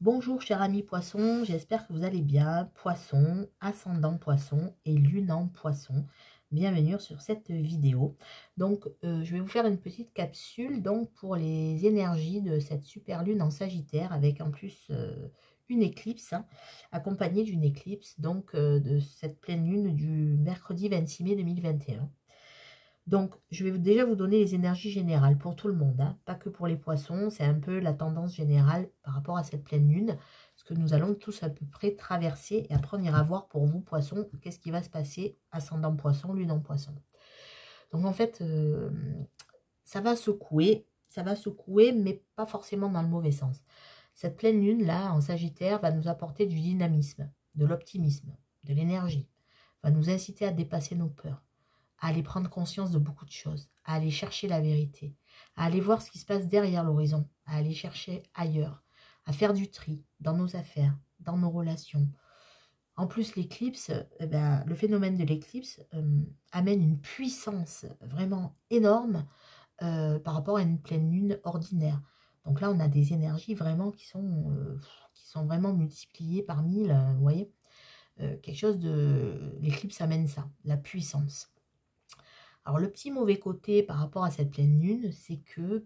Bonjour chers amis poissons, j'espère que vous allez bien. Poisson, ascendant poisson et lune en poisson. Bienvenue sur cette vidéo. Donc je vais vous faire une petite capsule donc pour les énergies de cette super lune en Sagittaire avec en plus une éclipse, accompagnée d'une éclipse donc de cette pleine lune du mercredi 26 mai 2021. Donc, je vais déjà vous donner les énergies générales pour tout le monde, hein, pas que pour les poissons. C'est un peu la tendance générale par rapport à cette pleine lune, ce que nous allons tous à peu près traverser. Et après, on ira voir pour vous, poissons, qu'est-ce qui va se passer, ascendant poisson, lune en poisson. Donc, en fait, ça va secouer, mais pas forcément dans le mauvais sens. Cette pleine lune-là, en Sagittaire, va nous apporter du dynamisme, de l'optimisme, de l'énergie, va nous inciter à dépasser nos peurs, à aller prendre conscience de beaucoup de choses, à aller chercher la vérité, à aller voir ce qui se passe derrière l'horizon, à aller chercher ailleurs, à faire du tri dans nos affaires, dans nos relations. En plus, l'éclipse, le phénomène de l'éclipse amène une puissance vraiment énorme par rapport à une pleine lune ordinaire. Donc là, on a des énergies vraiment qui sont vraiment multipliées par 1000, vous voyez. Quelque chose de... L'éclipse amène ça, la puissance. Alors le petit mauvais côté par rapport à cette pleine lune, c'est que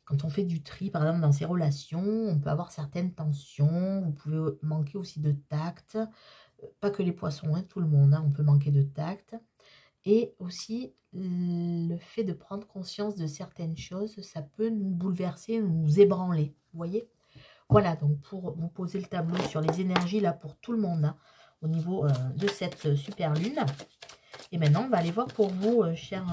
quand on fait du tri, par exemple dans ses relations, on peut avoir certaines tensions, vous pouvez manquer aussi de tact, pas que les poissons, hein, tout le monde, hein, on peut manquer de tact. Et aussi le fait de prendre conscience de certaines choses, ça peut nous bouleverser, nous ébranler, vous voyez. Voilà, donc pour vous poser le tableau sur les énergies là pour tout le monde, hein, au niveau de cette super lune. Et maintenant, on va aller voir pour vous, chers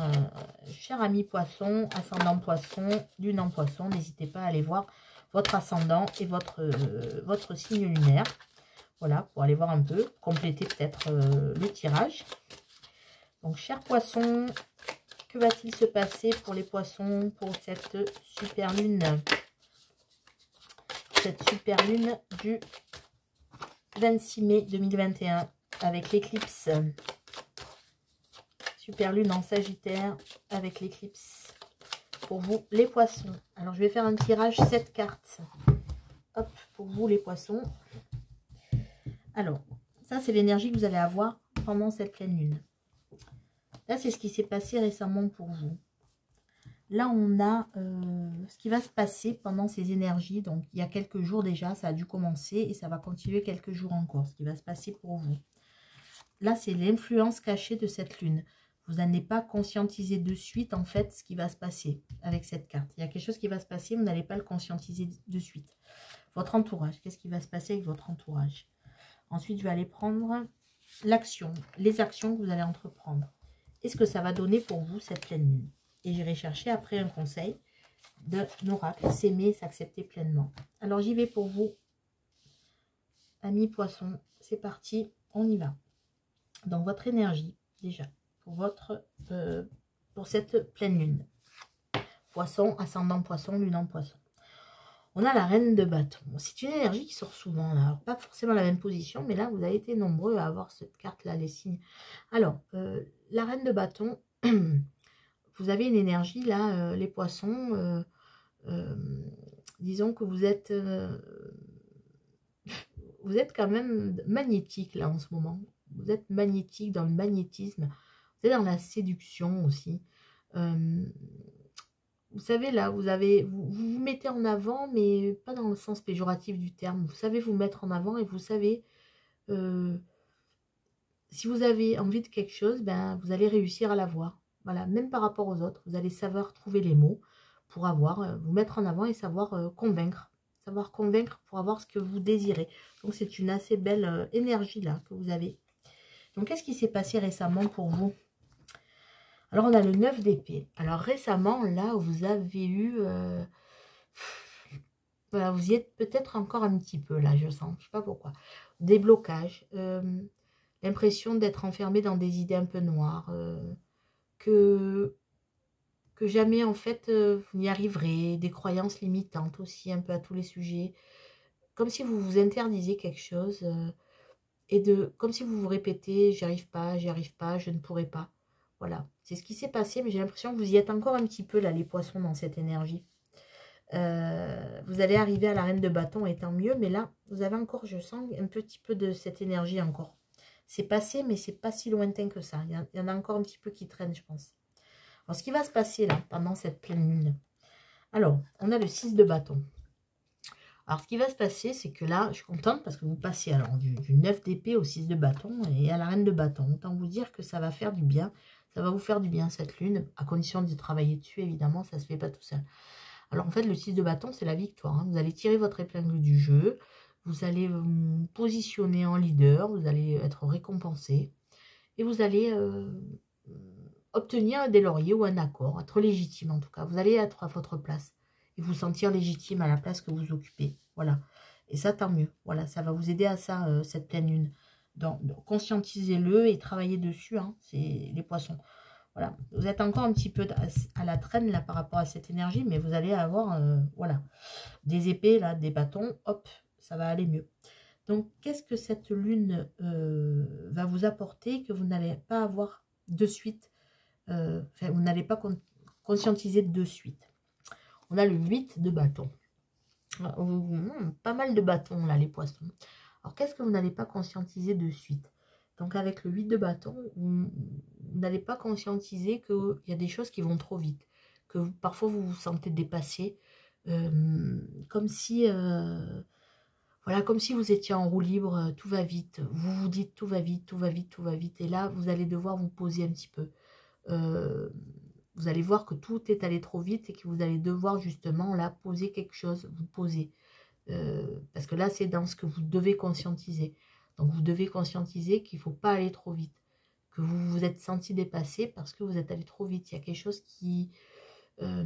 amis poissons, ascendant poisson, lune en poisson. N'hésitez pas à aller voir votre ascendant et votre signe lunaire. Voilà, pour aller voir un peu, compléter peut-être le tirage. Donc, chers poissons, que va-t-il se passer pour les poissons pour cette super lune? Cette super lune du 26 mai 2021 avec l'éclipse. Super lune en Sagittaire avec l'éclipse. Pour vous, les poissons. Alors, je vais faire un tirage 7 cartes. Hop, pour vous, les poissons. Alors, ça, c'est l'énergie que vous allez avoir pendant cette pleine lune. Là, c'est ce qui s'est passé récemment pour vous. Là, on a ce qui va se passer pendant ces énergies. Donc, il y a quelques jours déjà, ça a dû commencer et ça va continuer quelques jours encore. Ce qui va se passer pour vous. Là, c'est l'influence cachée de cette lune. Vous n'allez pas conscientiser de suite, en fait, ce qui va se passer avec cette carte. Il y a quelque chose qui va se passer, vous n'allez pas le conscientiser de suite. Votre entourage, qu'est-ce qui va se passer avec votre entourage? Ensuite, je vais aller prendre l'action, les actions que vous allez entreprendre. Qu'est-ce que ça va donner pour vous, cette pleine lune? Et j'irai chercher après un conseil de l'oracle, s'aimer, s'accepter pleinement. Alors, j'y vais pour vous, amis poissons. C'est parti, on y va. Dans votre énergie, déjà, pour cette pleine lune. Poisson, ascendant poisson, lune en poisson. On a la reine de bâton. C'est une énergie qui sort souvent, là. Alors, pas forcément la même position, mais là, vous avez été nombreux à avoir cette carte-là, les signes. Alors, la reine de bâton, vous avez une énergie, là, les poissons, disons que vous êtes quand même magnétique, là, en ce moment. Vous êtes magnétique, dans le magnétisme. Vous êtes dans la séduction aussi. Vous savez, là, vous vous mettez en avant, mais pas dans le sens péjoratif du terme. Vous savez vous mettre en avant et vous savez, si vous avez envie de quelque chose, ben, vous allez réussir à l'avoir. Voilà, même par rapport aux autres, vous allez savoir trouver les mots pour vous mettre en avant et savoir convaincre. Savoir convaincre pour avoir ce que vous désirez. Donc, c'est une assez belle énergie, là, que vous avez. Donc, qu'est-ce qui s'est passé récemment pour vous? Alors, on a le 9 d'épée. Alors, récemment, là, vous avez eu... voilà, vous y êtes peut-être encore un petit peu, là, je sens. Je ne sais pas pourquoi. Des blocages. L'impression d'être enfermé dans des idées un peu noires. Que jamais, en fait, vous n'y arriverez. Des croyances limitantes aussi, un peu à tous les sujets. Comme si vous vous interdisiez quelque chose. Comme si vous vous répétez, j'y arrive pas, je ne pourrai pas. Voilà, c'est ce qui s'est passé, mais j'ai l'impression que vous y êtes encore un petit peu, là, les poissons, dans cette énergie. Vous allez arriver à la reine de bâton et tant mieux. Mais là, vous avez encore, je sens, un petit peu de cette énergie encore. C'est passé, mais c'est pas si lointain que ça. Il y en a encore un petit peu qui traîne, je pense. Alors, ce qui va se passer là, pendant cette pleine lune. Alors, on a le 6 de bâton. Alors, ce qui va se passer, c'est que là, je suis contente parce que vous passez alors du 9 d'épée au 6 de bâton et à la reine de bâton. Autant vous dire que ça va faire du bien. Ça va vous faire du bien cette lune, à condition de travailler dessus, évidemment, ça ne se fait pas tout seul. Alors, en fait, le 6 de bâton, c'est la victoire. Hein. Vous allez tirer votre épingle du jeu. Vous allez vous positionner en leader. Vous allez être récompensé. Et vous allez obtenir des lauriers ou un accord. Être légitime, en tout cas. Vous allez être à votre place. Et vous sentir légitime à la place que vous occupez. Voilà. Et ça, tant mieux. Voilà, ça va vous aider à ça, cette pleine lune. Donc conscientisez-le et travaillez dessus. Hein, c'est les poissons. Voilà. Vous êtes encore un petit peu à la traîne, là, par rapport à cette énergie. Mais vous allez avoir, voilà, des épées, là, des bâtons. Hop, ça va aller mieux. Donc, qu'est-ce que cette lune va vous apporter que vous n'allez pas avoir de suite, enfin, vous n'allez pas conscientiser de suite. On a le 8 de bâton. Pas mal de bâtons là, les poissons. Alors, qu'est-ce que vous n'allez pas conscientiser de suite? Donc, avec le 8 de bâton, vous n'allez pas conscientiser qu'il y a des choses qui vont trop vite. Que parfois, vous vous sentez dépassé. Comme si... voilà, comme si vous étiez en roue libre, tout va vite. Vous vous dites tout va vite, tout va vite, tout va vite. Et là, vous allez devoir vous poser un petit peu. Vous allez voir que tout est allé trop vite et que vous allez devoir justement là poser quelque chose, vous poser. Parce que là, c'est dans ce que vous devez conscientiser. Donc, vous devez conscientiser qu'il ne faut pas aller trop vite. Que vous vous êtes senti dépassé parce que vous êtes allé trop vite. Il y a quelque chose qui a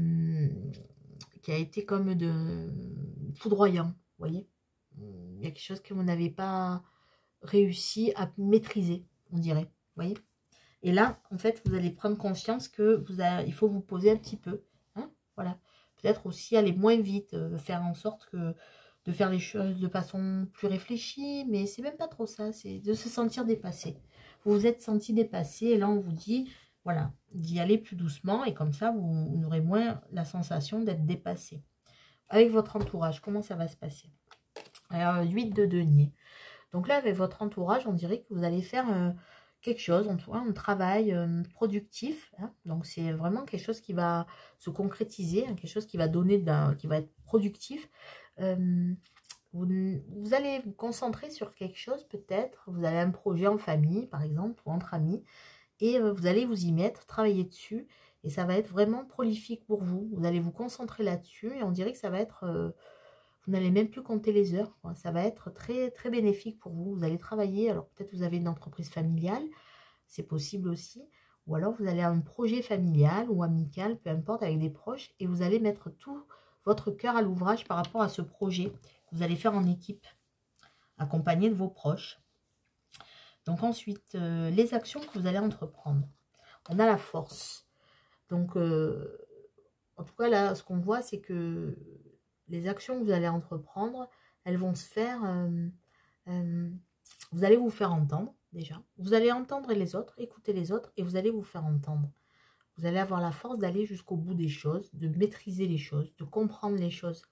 été comme de foudroyant, vous voyez. Il y a quelque chose que vous n'avez pas réussi à maîtriser, on dirait, vous voyez. Et là, en fait, vous allez prendre conscience que il faut vous poser un petit peu. Hein, voilà. Peut-être aussi aller moins vite, faire en sorte que de faire les choses de façon plus réfléchie, mais c'est même pas trop ça, c'est de se sentir dépassé. Vous vous êtes senti dépassé et là, on vous dit, voilà, d'y aller plus doucement et comme ça, vous aurez moins la sensation d'être dépassé. Avec votre entourage, comment ça va se passer? Alors, 8 de denier. Donc là, avec votre entourage, on dirait que vous allez faire quelque chose, un travail productif. Hein. Donc, c'est vraiment quelque chose qui va se concrétiser, hein, quelque chose qui va donner, qui va être productif. Vous allez vous concentrer sur quelque chose, peut-être. Vous avez un projet en famille, par exemple, ou entre amis. Et vous allez vous y mettre, travailler dessus. Et ça va être vraiment prolifique pour vous. Vous allez vous concentrer là-dessus. Et on dirait que ça va être... vous n'allez même plus compter les heures. Quoi. Ça va être très, très bénéfique pour vous. Vous allez travailler. Alors, peut-être vous avez une entreprise familiale. C'est possible aussi. Ou alors, vous allez avoir un projet familial ou amical, peu importe, avec des proches. Et vous allez mettre tout votre cœur à l'ouvrage par rapport à ce projet que vous allez faire en équipe, accompagné de vos proches. Donc, ensuite, les actions que vous allez entreprendre. On a la force. Donc, en tout cas, là, ce qu'on voit, c'est que les actions que vous allez entreprendre, elles vont se faire, vous allez vous faire entendre déjà. Vous allez entendre les autres, écouter les autres et vous allez vous faire entendre. Vous allez avoir la force d'aller jusqu'au bout des choses, de maîtriser les choses, de comprendre les choses.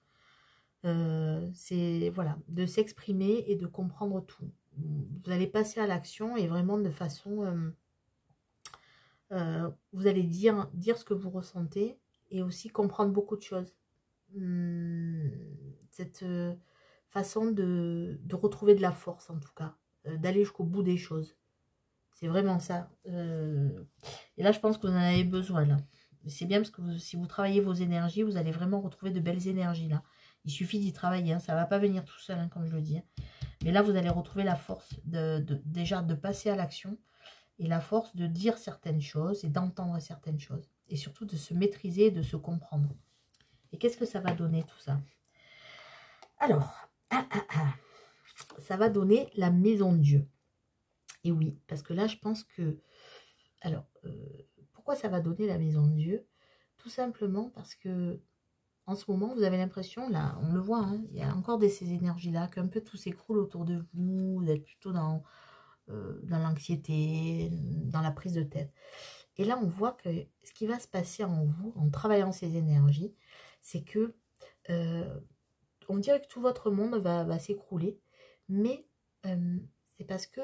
C'est, voilà, de s'exprimer et de comprendre tout. Vous allez passer à l'action et vraiment de façon... vous allez dire ce que vous ressentez et aussi comprendre beaucoup de choses. Cette façon de retrouver de la force en tout cas, d'aller jusqu'au bout des choses. C'est vraiment ça. Et là, je pense que vous en avez besoin là. C'est bien parce que si vous travaillez vos énergies, vous allez vraiment retrouver de belles énergies là. Il suffit d'y travailler, hein, ça ne va pas venir tout seul, hein, comme je le dis. Hein. Mais là, vous allez retrouver la force déjà de passer à l'action et la force de dire certaines choses et d'entendre certaines choses. Et surtout de se maîtriser et de se comprendre. Et qu'est-ce que ça va donner tout ça? Alors, ça va donner la maison de Dieu. Et oui, parce que là, je pense que... Alors, pourquoi ça va donner la maison de Dieu? Tout simplement parce que en ce moment, vous avez l'impression, là, on le voit, hein, il y a encore ces énergies-là, qu'un peu tout s'écroule autour de vous, vous êtes plutôt dans l'anxiété, dans la prise de tête. Et là, on voit que ce qui va se passer en vous, en travaillant ces énergies, c'est que On dirait que tout votre monde va s'écrouler, mais c'est parce que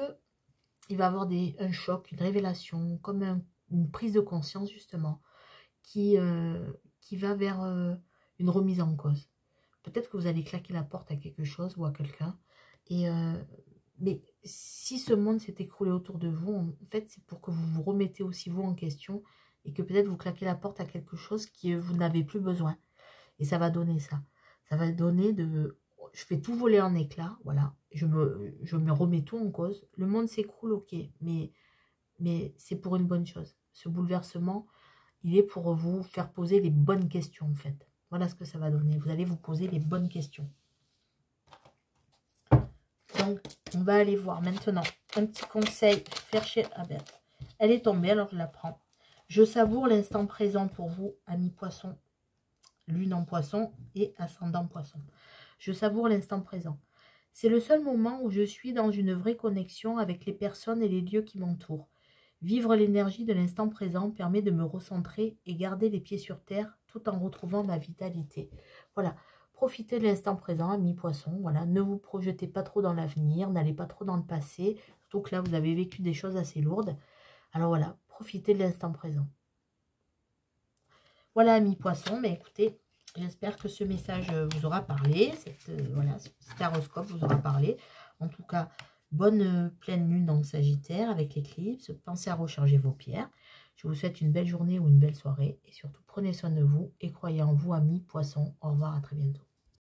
il va y avoir un choc, une révélation, comme une prise de conscience justement, qui va vers une remise en cause. Peut-être que vous allez claquer la porte à quelque chose ou à quelqu'un, mais si ce monde s'est écroulé autour de vous, en fait, c'est pour que vous vous remettez aussi vous en question et que peut-être vous claquez la porte à quelque chose que vous n'avez plus besoin. Et ça va donner ça. Ça va donner de... Je fais tout voler en éclats, voilà. Je me remets tout en cause. Le monde s'écroule, ok, mais c'est pour une bonne chose. Ce bouleversement, il est pour vous faire poser les bonnes questions, en fait. Voilà ce que ça va donner. Vous allez vous poser les bonnes questions. Donc, on va aller voir maintenant un petit conseil. Faire chez... Ah ben, elle est tombée, alors je la prends. Je savoure l'instant présent pour vous, amis poissons, lune en poisson et ascendant poisson. Je savoure l'instant présent. C'est le seul moment où je suis dans une vraie connexion avec les personnes et les lieux qui m'entourent. Vivre l'énergie de l'instant présent permet de me recentrer et garder les pieds sur terre tout en retrouvant ma vitalité. Voilà, profitez de l'instant présent, amis poissons. Voilà, ne vous projetez pas trop dans l'avenir, n'allez pas trop dans le passé. Surtout que là, vous avez vécu des choses assez lourdes. Alors voilà, profitez de l'instant présent. Voilà, amis poissons, mais écoutez, j'espère que ce message vous aura parlé. Voilà, cet horoscope vous aura parlé. En tout cas, bonne pleine lune dans le Sagittaire avec l'éclipse. Pensez à recharger vos pierres. Je vous souhaite une belle journée ou une belle soirée. Et surtout, prenez soin de vous et croyez en vous, amis poissons. Au revoir, à très bientôt.